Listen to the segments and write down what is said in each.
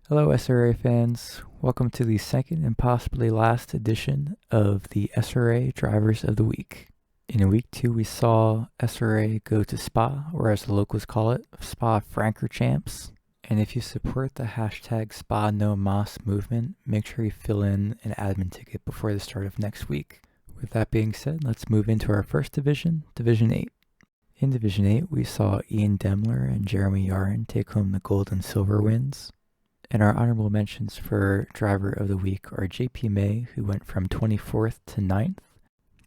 Hello SRA fans, welcome to the second and possibly last edition of the SRA Drivers of the Week. In week 2 we saw SRA go to Spa, or as the locals call it, Spa Francorchamps. And if you support the hashtag Spa No Mas movement, make sure you fill in an admin ticket before the start of next week. With that being said, let's move into our first division, Division 8. In Division 8 we saw Ian Demler and Jeremy Yarin take home the gold and silver wins. And our honorable mentions for Driver of the Week are JP May, who went from 24th to 9th,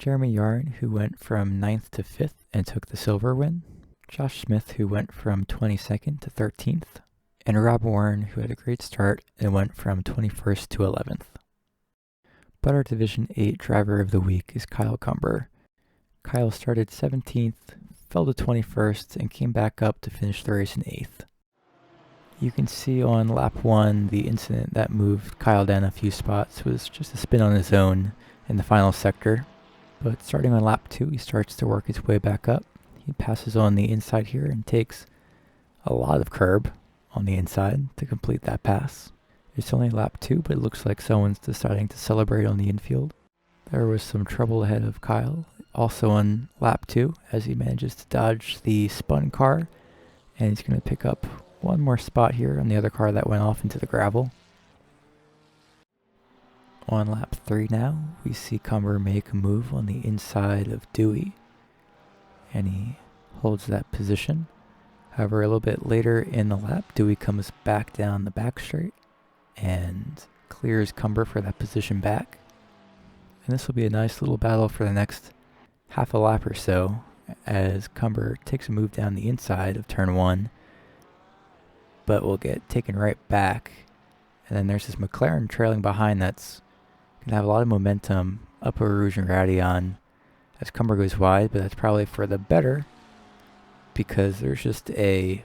Jeremy Yarin, who went from 9th to 5th and took the silver win, Josh Smith, who went from 22nd to 13th, and Rob Warren, who had a great start and went from 21st to 11th. But our Division 8 Driver of the Week is Kyle Cumber. Kyle started 17th, fell to 21st, and came back up to finish the race in 8th. You can see on lap 1 the incident that moved Kyle down a few spots was just a spin on his own in the final sector. But starting on lap 2, he starts to work his way back up. He passes on the inside here and takes a lot of curb on the inside to complete that pass. It's only lap 2, but it looks like someone's deciding to celebrate on the infield. There was some trouble ahead of Kyle, also on lap 2, as he manages to dodge the spun car, and he's going to pick up one more spot here on the other car that went off into the gravel. On lap 3 now, we see Cumber make a move on the inside of Dewey, and he holds that position. However, a little bit later in the lap, Dewey comes back down the back straight and clears Cumber for that position back. And this will be a nice little battle for the next half a lap or so, as Cumber takes a move down the inside of turn 1, but will get taken right back. And then there's this McLaren trailing behind that's going to have a lot of momentum up over Rouge and Radillon as Cumber goes wide, but that's probably for the better because there's just a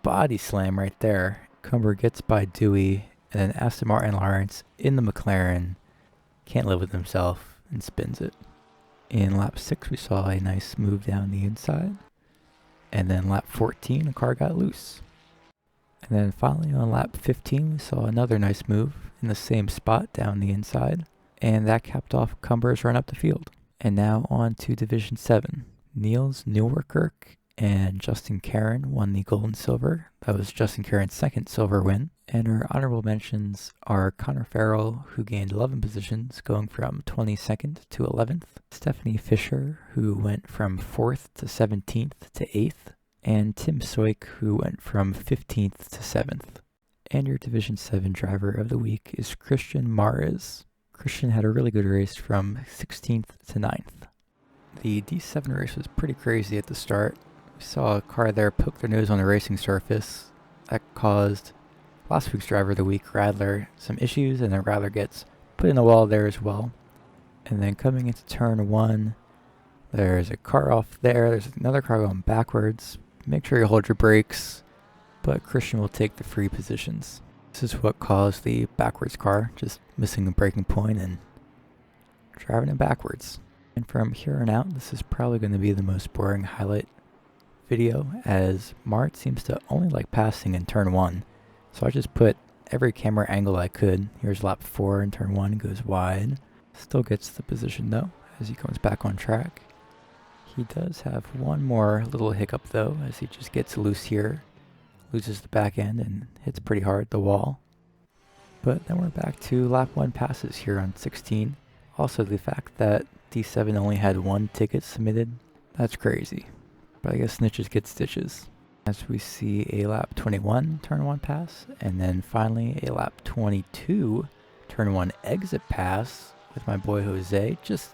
body slam right there. Cumber gets by Dewey, and then Aston Martin Lawrence in the McLaren can't live with himself and spins it. In lap 6 we saw a nice move down the inside, and then lap 14 the car got loose. And then finally on lap 15 we saw another nice move in the same spot down the inside, and that capped off Cumber's run up the field. And now on to Division 7. Niels Nieuwerkerk and Justin Karen won the gold and silver. That was Justin Karen's second silver win. And our honorable mentions are Connor Farrell, who gained 11 positions, going from 22nd to 11th. Stephanie Fisher, who went from 4th to 17th to 8th. And Tim Soik, who went from 15th to 7th. And your Division 7 Driver of the Week is Christian Mares. Christian had a really good race from 16th to 9th. The D7 race was pretty crazy at the start. We saw a car there poke their nose on the racing surface. That caused last week's Driver of the Week, Radler, some issues, and then Radler gets put in the wall there as well. And then coming into turn 1, there's a car off there. There's another car going backwards. Make sure you hold your brakes, but Christian will take the free positions. This is what caused the backwards car, just missing a braking point and driving it backwards. And from here on out, this is probably going to be the most boring highlight video, as Mart seems to only like passing in turn 1. So I just put every camera angle I could. Here's lap 4 in turn 1, goes wide. Still gets the position though, as he comes back on track. He does have one more little hiccup though, as he just gets loose here, loses the back end and hits pretty hard the wall. But then we're back to lap 1 passes here on 16. Also the fact that D7 only had 1 ticket submitted, that's crazy. But I guess snitches get stitches. As we see a lap 21 turn 1 pass, and then finally a lap 22 turn 1 exit pass with my boy Jose, just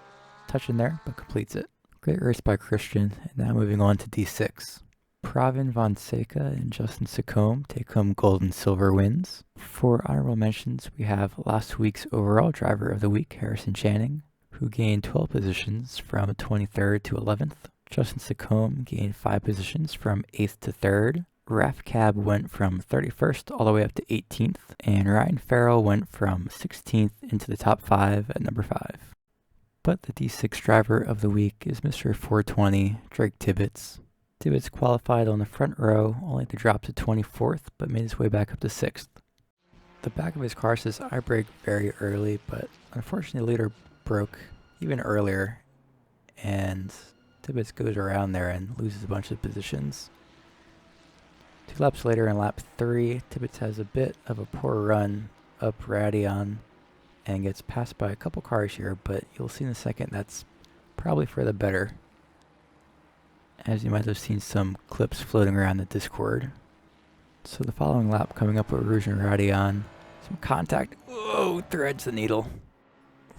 touching there but completes it. Great race by Christian, and now moving on to D6. Pravin Fonseca and Justin Sacombe take home gold and silver wins. For honorable mentions, we have last week's overall Driver of the Week, Harrison Channing, who gained 12 positions from 23rd to 11th. Justin Sacombe gained 5 positions from 8th to 3rd. Raf Cab went from 31st all the way up to 18th, and Ryan Farrell went from 16th into the top 5 at number 5. But the D6 Driver of the Week is Mr. 420, Drake Tibbetts. Tibbetts qualified on the front row, only to drop to 24th, but made his way back up to 6th. The back of his car says I brake very early, but unfortunately the leader broke even earlier, and Tibbetts goes around there and loses a bunch of positions. 2 laps later in lap 3, Tibbetts has a bit of a poor run up Radion and gets passed by a couple cars here, but you'll see in a second that's probably for the better, as you might have seen some clips floating around the Discord. So the following lap, coming up with Rouge and Radion, some contact, whoa, threads the needle.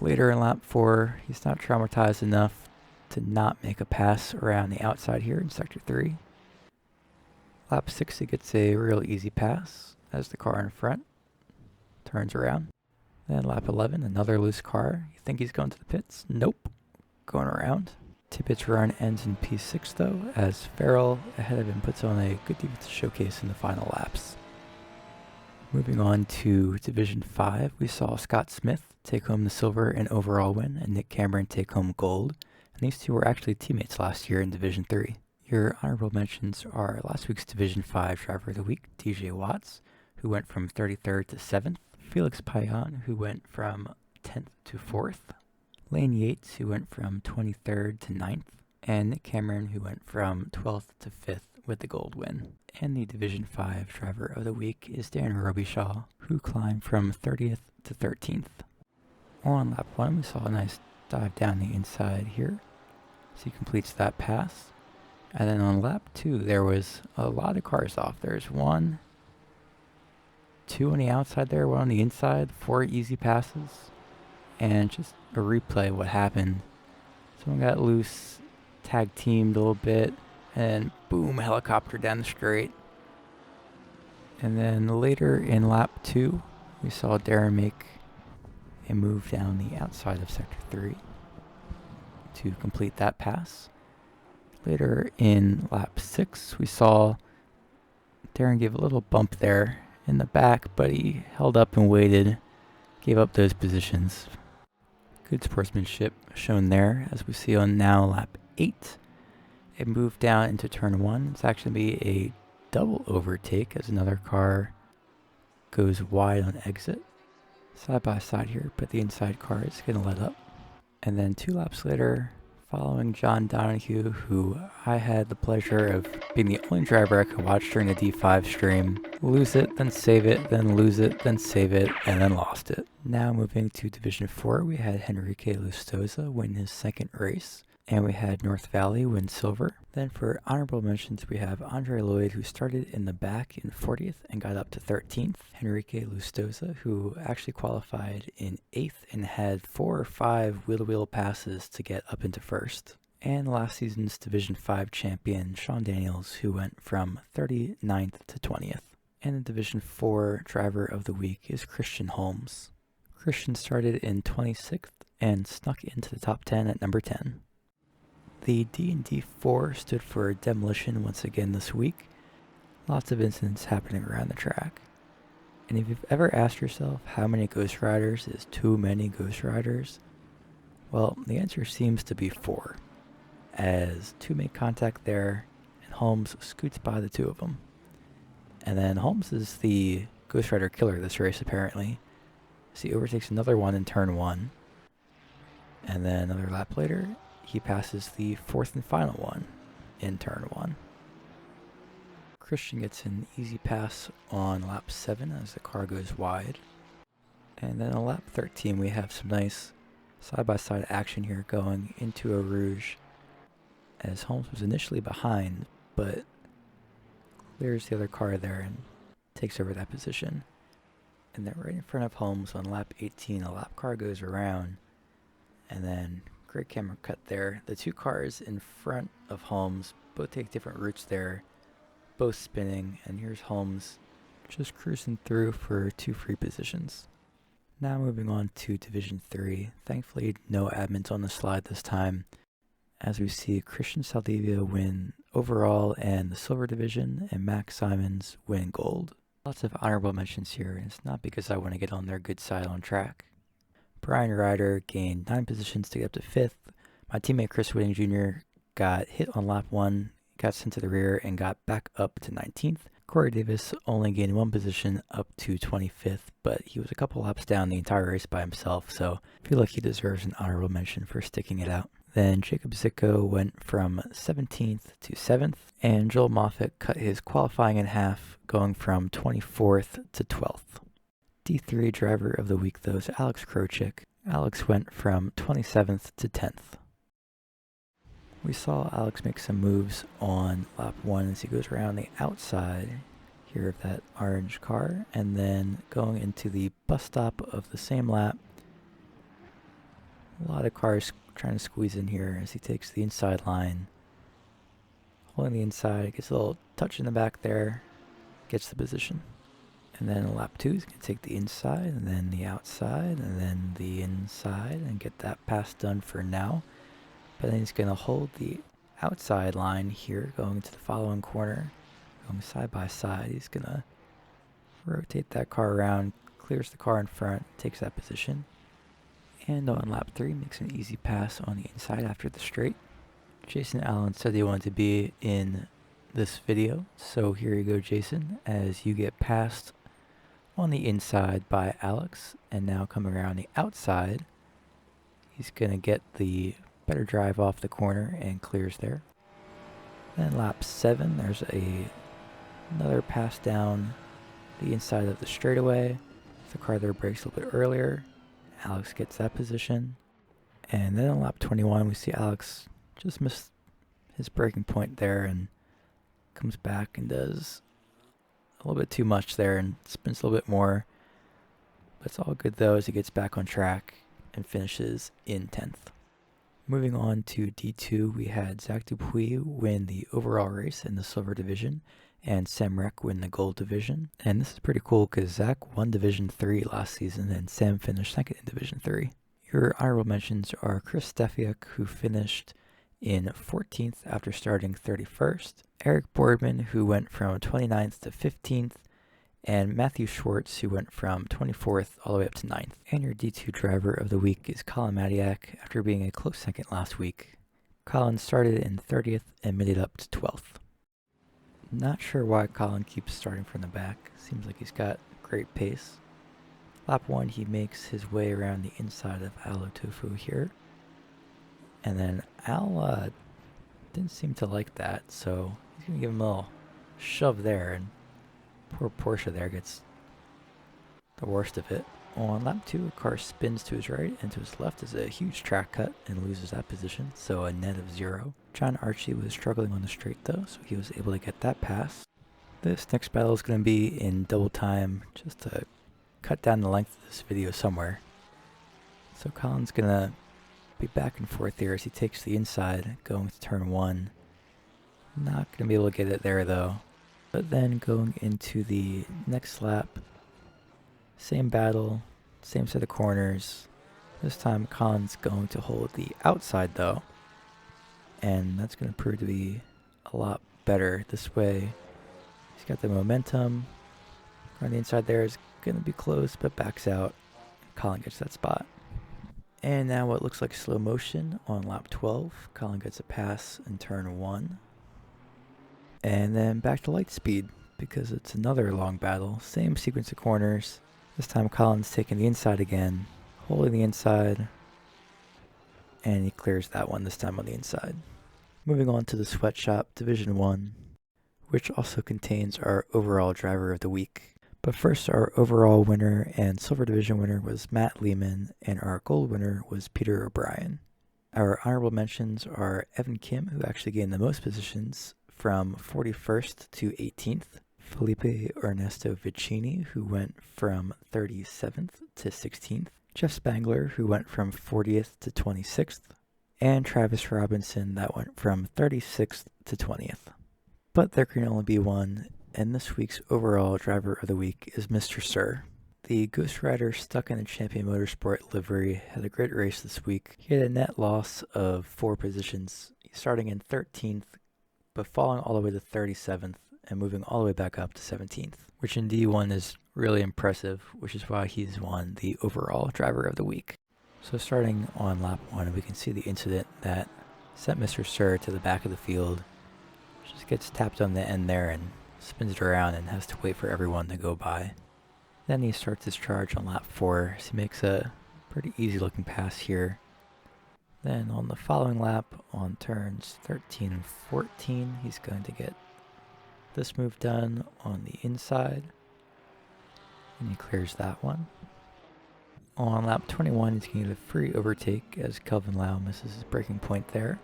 Later in lap 4, he's not traumatized enough to not make a pass around the outside here in sector 3. Lap 6, he gets a real easy pass as the car in front turns around. Then lap 11, another loose car. You think he's going to the pits? Nope, going around. Tippett's run ends in P6 though, as Farrell ahead of him puts on a good defensive showcase in the final laps. Moving on to Division 5, we saw Scott Smith take home the silver and overall win, and Nick Cameron take home gold. And these two were actually teammates last year in Division 3. Your honorable mentions are last week's Division 5 Driver of the Week, DJ Watts, who went from 33rd to 7th, Felix Payan, who went from 10th to 4th, Lane Yates, who went from 23rd to 9th, and Nick Cameron, who went from 12th to 5th with the gold win. And the Division 5 Driver of the Week is Dan Robichaud, who climbed from 30th to 13th. On lap 1, we saw a nice dive down the inside here, so he completes that pass. And then on lap 2, there was a lot of cars off. There's 1, 2 on the outside there, 1 on the inside, 4 easy passes, and just a replay of what happened. Someone got loose, tag teamed a little bit, and boom, helicopter down the straight. And then later in lap 2, we saw Darren make a move down the outside of sector 3 to complete that pass. Later in lap 6, we saw Darren give a little bump there in the back, but he held up and waited, gave up those positions. Good sportsmanship shown there, as we see on now lap 8. It moved down into turn 1. It's actually be a double overtake as another car goes wide on exit. Side by side here, but the inside car is going to let up. And then 2 laps later, following John Donahue, who I had the pleasure of being the only driver I could watch during the D5 stream, lose it, then save it, then lose it, then save it, and then lost it. Now moving to Division 4, we had Henrique Lustosa win his 2nd race, and we had North Valley win silver. Then for honorable mentions, we have Andre Lloyd, who started in the back in 40th and got up to 13th. Henrique Lustosa, who actually qualified in 8th and had 4 or 5 wheel-to-wheel passes to get up into 1st. And last season's Division 5 champion, Sean Daniels, who went from 39th to 20th. And the Division 4 Driver of the Week is Christian Holmes. Christian started in 26th and snuck into the top 10 at number 10. The D&D 4 stood for demolition once again this week. Lots of incidents happening around the track. And if you've ever asked yourself how many Ghost Riders is too many Ghost Riders, well, the answer seems to be 4, as 2 make contact there, and Holmes scoots by the 2 of them. And then Holmes is the Ghost Rider killer this race, apparently. So he overtakes another one in turn 1, and then another lap later, he passes the 4th and final one in turn 1. Christian gets an easy pass on lap 7 as the car goes wide. And then on lap 13, we have some nice side-by-side action here going into a Rouge, as Holmes was initially behind, but clears the other car there and takes over that position. And then right in front of Holmes on lap 18, a lap car goes around, and then great camera cut there. The 2 cars in front of Holmes both take different routes there, both spinning, and here's Holmes just cruising through for 2 free positions. Now moving on to Division 3. Thankfully, no admins on the slide this time, as we see Christian Saldivia win overall and the silver division, and Max Simons win gold. Lots of honorable mentions here, and it's not because I want to get on their good side on track. Brian Ryder gained 9 positions to get up to 5th. My teammate Chris Whitting Jr. got hit on lap 1, got sent to the rear, and got back up to 19th. Corey Davis only gained one position up to 25th, but he was a couple laps down the entire race by himself, so I feel like he deserves an honorable mention for sticking it out. Then Jacob Zicko went from 17th to 7th, and Joel Moffitt cut his qualifying in half, going from 24th to 12th. D3 driver of the week, though, is Alex Krochik. Alex went from 27th to 10th. We saw Alex make some moves on lap 1 as he goes around the outside here of that orange car, and then going into the bus stop of the same lap. A lot of cars trying to squeeze in here as he takes the inside line. Holding the inside, gets a little touch in the back there, gets the position. And then on lap 2, he's going to take the inside, and then the outside, and then the inside, and get that pass done for now. But then he's going to hold the outside line here, going to the following corner, going side by side. He's going to rotate that car around, clears the car in front, takes that position. And on lap 3, makes an easy pass on the inside after the straight. Jason Allen said he wanted to be in this video, so here you go, Jason, as you get passed on the inside by Alex, and now coming around the outside, he's going to get the better drive off the corner and clears there. Then lap 7, there's another pass down the inside of the straightaway. The car there brakes a little bit earlier. Alex gets that position. And then on lap 21, we see Alex just miss his braking point there and comes back and does a little bit too much there and spins a little bit more. But it's all good though as he gets back on track and finishes in 10th. Moving on to D2, we had Zach Dupuis win the overall race in the silver division and Sam Reck win the gold division. And this is pretty cool because Zach won Division 3 last season and Sam finished second in Division 3. Your honorable mentions are Chris Stefiak, who finished in 14th after starting 31st, Eric Boardman, who went from 29th to 15th, and Matthew Schwartz, who went from 24th all the way up to 9th. And your D2 driver of the week is Colin Madiak, after being a close second last week. Colin started in 30th and made it up to 12th. Not sure why Colin keeps starting from the back. Seems like he's got great pace. Lap 1, he makes his way around the inside of Al Tofu here. And then Al didn't seem to like that, so he's going to give him a little shove there, and poor Porsche there gets the worst of it. On lap 2, a car spins to his right, and to his left is a huge track cut and loses that position, so a net of 0. John Archie was struggling on the straight though, so he was able to get that pass. This next battle is going to be in double time, just to cut down the length of this video somewhere. So Colin's going to be back and forth here as he takes the inside, going to turn 1. Not going to be able to get it there though. But then going into the next lap, same battle, same set of corners. This time Colin's going to hold the outside though, and that's going to prove to be a lot better. This way he's got the momentum. On the inside there is going to be close, but backs out. Colin gets that spot. And now what looks like slow motion on lap 12. Colin gets a pass in turn 1. And then back to light speed, because it's another long battle. Same sequence of corners. This time Colin's taking the inside again, holding the inside, and he clears that one this time on the inside. Moving on to the Sweatshop Division 1, which also contains our overall driver of the week. But first, our overall winner and silver division winner was Matt Lehman, and our gold winner was Peter O'Brien. Our honorable mentions are Evan Kim, who actually gained the most positions from 41st to 18th. Felipe Ernesto Vicini, who went from 37th to 16th. Jeff Spangler, who went from 40th to 26th. And Travis Robinson, that went from 36th to 20th. But there can only be one, and this week's overall driver of the week is Mr. Sir. The Ghost Rider stuck in a Champion Motorsport livery had a great race this week. He had a net loss of 4 positions, starting in 13th, but falling all the way to 37th and moving all the way back up to 17th, which in D1 is really impressive, which is why he's won the overall driver of the week. So starting on lap 1, we can see the incident that sent Mr. Sir to the back of the field. Just gets tapped on the end there and spins it around and has to wait for everyone to go by. Then he starts his charge on lap 4, so he makes a pretty easy looking pass here. Then on the following lap, on turns 13 and 14, he's going to get this move done on the inside, and he clears that one. On lap 21, he's going to get a free overtake as Kelvin Lau misses his braking point there.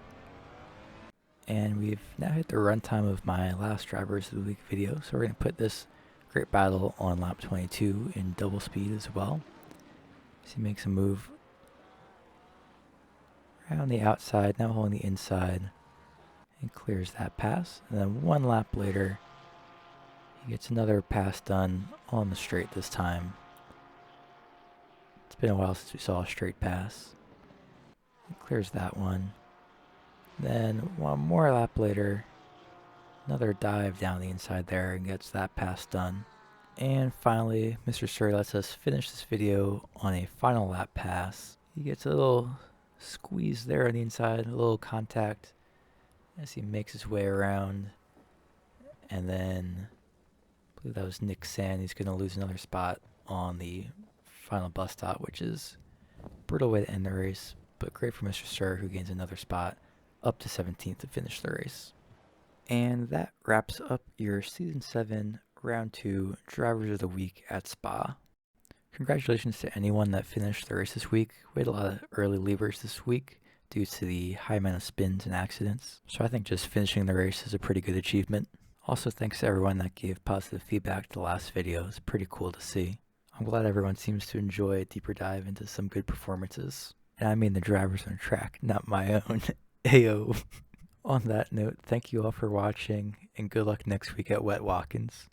And we've now hit the runtime of my last Drivers of the Week video, so we're going to put this great battle on lap 22 in double speed as well. So he makes a move around the outside, now holding the inside, and clears that pass. And then one lap later, he gets another pass done on the straight this time. It's been a while since we saw a straight pass. He clears that one. Then one more lap later, another dive down the inside there and gets that pass done. And finally, Mr. SRA lets us finish this video on a final lap pass. He gets a little squeeze there on the inside, a little contact as he makes his way around. And then, I believe that was Nick Sand. He's going to lose another spot on the final bus stop, which is a brutal way to end the race, but great for Mr. SRA, who gains another spot up to 17th to finish the race. And that wraps up your Season 7 Round 2 Drivers of the Week at Spa. Congratulations to anyone that finished the race this week. We had a lot of early leavers this week due to the high amount of spins and accidents, so I think just finishing the race is a pretty good achievement. Also, thanks to everyone that gave positive feedback to the last video. It's pretty cool to see. I'm glad everyone seems to enjoy a deeper dive into some good performances. And I mean the drivers on the track, not my own. Ayo. On that note, thank you all for watching, and good luck next week at Wet Watkins.